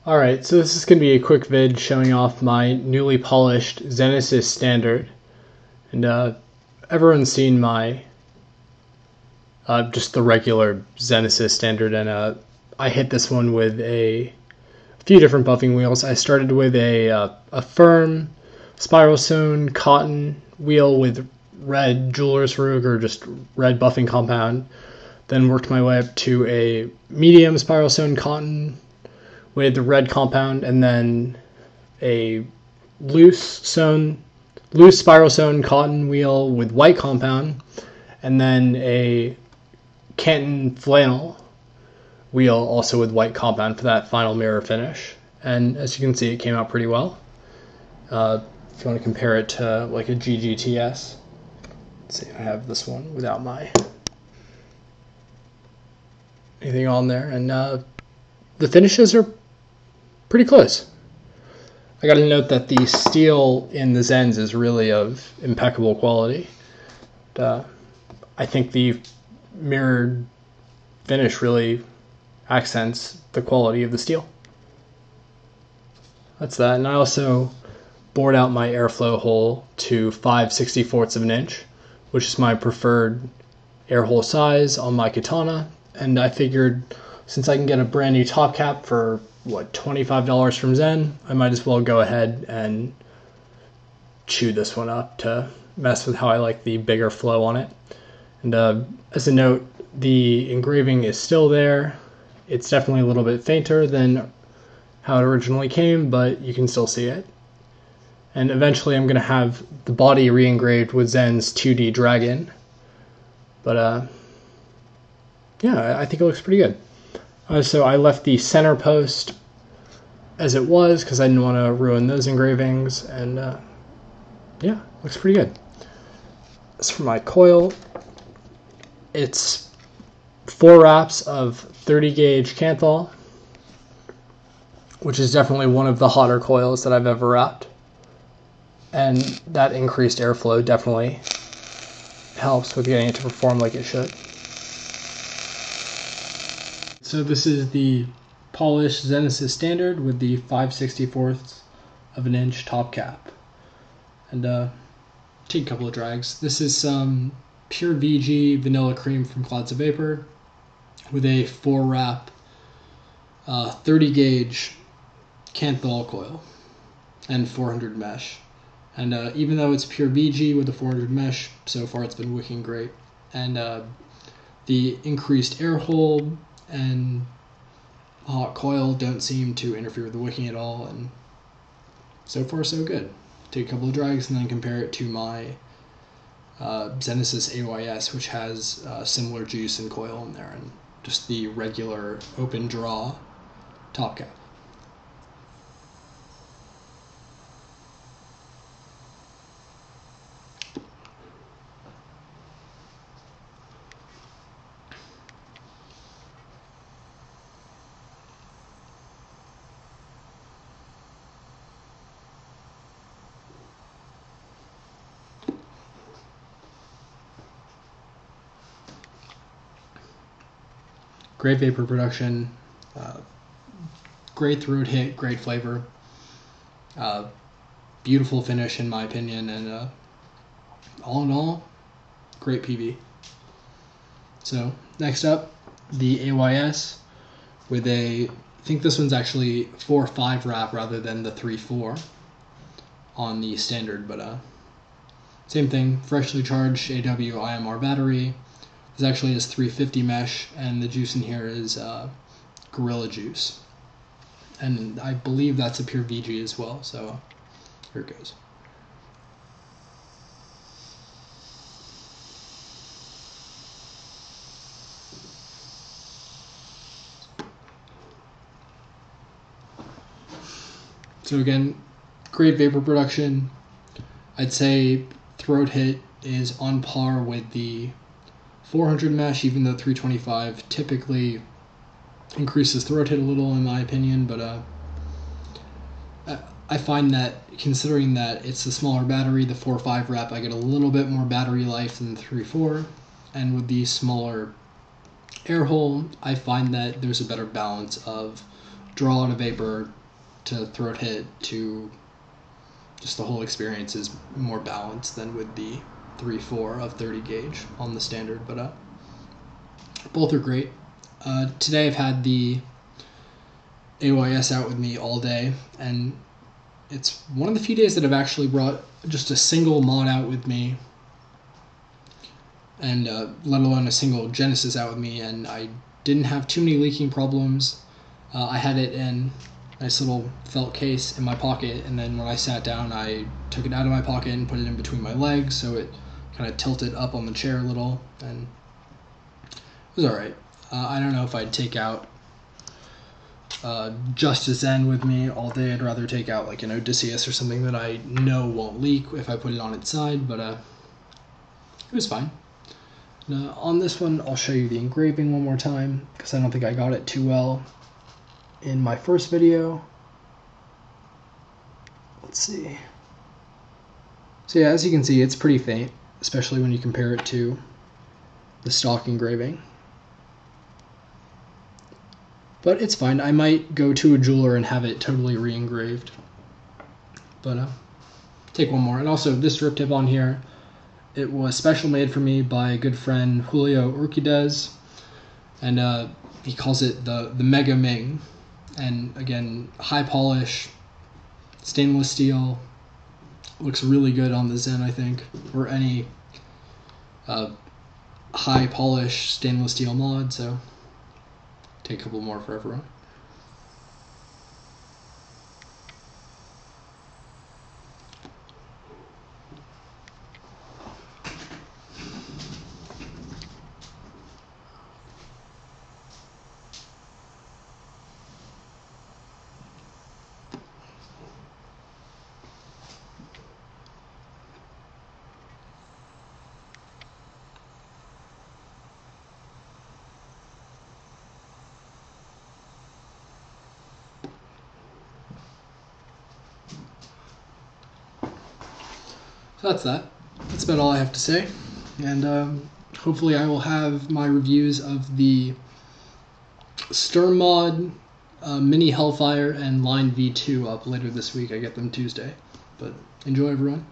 Alright, so this is going to be a quick vid showing off my newly polished Zenesis Standard. And everyone's seen my just the regular Zenesis Standard, and I hit this one with a few different buffing wheels. I started with a firm spiral sewn cotton wheel with red jeweler's rug, or just red buffing compound. Then worked my way up to a medium spiral sewn cotton with the red compound, and then a loose spiral sewn cotton wheel with white compound, and then a Canton flannel wheel also with white compound for that final mirror finish. And as you can see, it came out pretty well. If you want to compare it to like a GGTS, let's see, I have this one without my anything on there, and the finishes are pretty close. I got to note that the steel in the Zens is really of impeccable quality. I think the mirrored finish really accents the quality of the steel. That's that. And I also bored out my airflow hole to 5/64 of an inch, which is my preferred air hole size on my katana. And I figured, since I can get a brand new top cap for $25 from Zen, I might as well go ahead and chew this one up to mess with how I like the bigger flow on it. And as a note, the engraving is still there. It's definitely a little bit fainter than how it originally came, but you can still see it. And eventually I'm going to have the body re-engraved with Zen's 2D dragon. But yeah, I think it looks pretty good. So I left the center post as it was because I didn't want to ruin those engravings, and yeah, looks pretty good. As for my coil, it's 4 wraps of 30 gauge Kanthal, which is definitely one of the hotter coils that I've ever wrapped, and that increased airflow definitely helps with getting it to perform like it should. So this is the polished Zenesis Standard with the 5/64 of an inch top cap. And take a couple of drags. This is some pure VG vanilla cream from Clouds of Vapor with a 4 wrap 30 gauge Kanthal coil and 400 mesh. And even though it's pure VG with the 400 mesh, so far it's been wicking great. And the increased air hole and hot coil don't seem to interfere with the wicking at all, and so far so good. Take a couple of drags and then compare it to my Zenesis AYS, which has similar juice and coil in there, and just the regular open draw top cap. Great vapor production, great throat hit, great flavor, beautiful finish in my opinion, and all in all, great PV. So next up, the AYS with I think this one's actually 4/5 wrap rather than the 3/4 on the standard, but same thing, freshly charged AW IMR battery. This actually is 350 mesh, and the juice in here is Gorilla Juice. And I believe that's a pure VG as well, so here it goes. So again, great vapor production. I'd say throat hit is on par with the 400 mesh, even though 325 typically increases throat hit a little in my opinion, but I find that considering that it's a smaller battery, the 4/5 wrap, I get a little bit more battery life than the 3/4, and with the smaller air hole, I find that there's a better balance of draw out a vapor to throat hit to just the whole experience is more balanced than with the 3.4 of 30 gauge on the standard, but both are great. Today I've had the AYS out with me all day, and it's one of the few days that I've actually brought just a single mod out with me, and let alone a single Genesis out with me, and I didn't have too many leaking problems. I had it in a nice little felt case in my pocket, and then when I sat down I took it out of my pocket and put it in between my legs so it kind of tilted up on the chair a little, and it was alright. I don't know if I'd take out just a Zen with me all day. I'd rather take out like an Odysseus or something that I know won't leak if I put it on its side, but it was fine. Now, on this one I'll show you the engraving one more time because I don't think I got it too well in my first video. Let's see. So yeah, as you can see, it's pretty faint, especially when you compare it to the stock engraving. But it's fine. I might go to a jeweler and have it totally re-engraved. But take one more. And also, this strip tip on here, it was special made for me by a good friend, Julio Urquidez. And he calls it the Mega Ming. And again, high polish, stainless steel. Looks really good on the Zen, I think, or any high polish stainless steel mod. So take a couple more for everyone. So that's that. That's about all I have to say. And hopefully I will have my reviews of the Sturm mod, Mini Hellfire, and Line V2 up later this week. I get them Tuesday. But enjoy, everyone.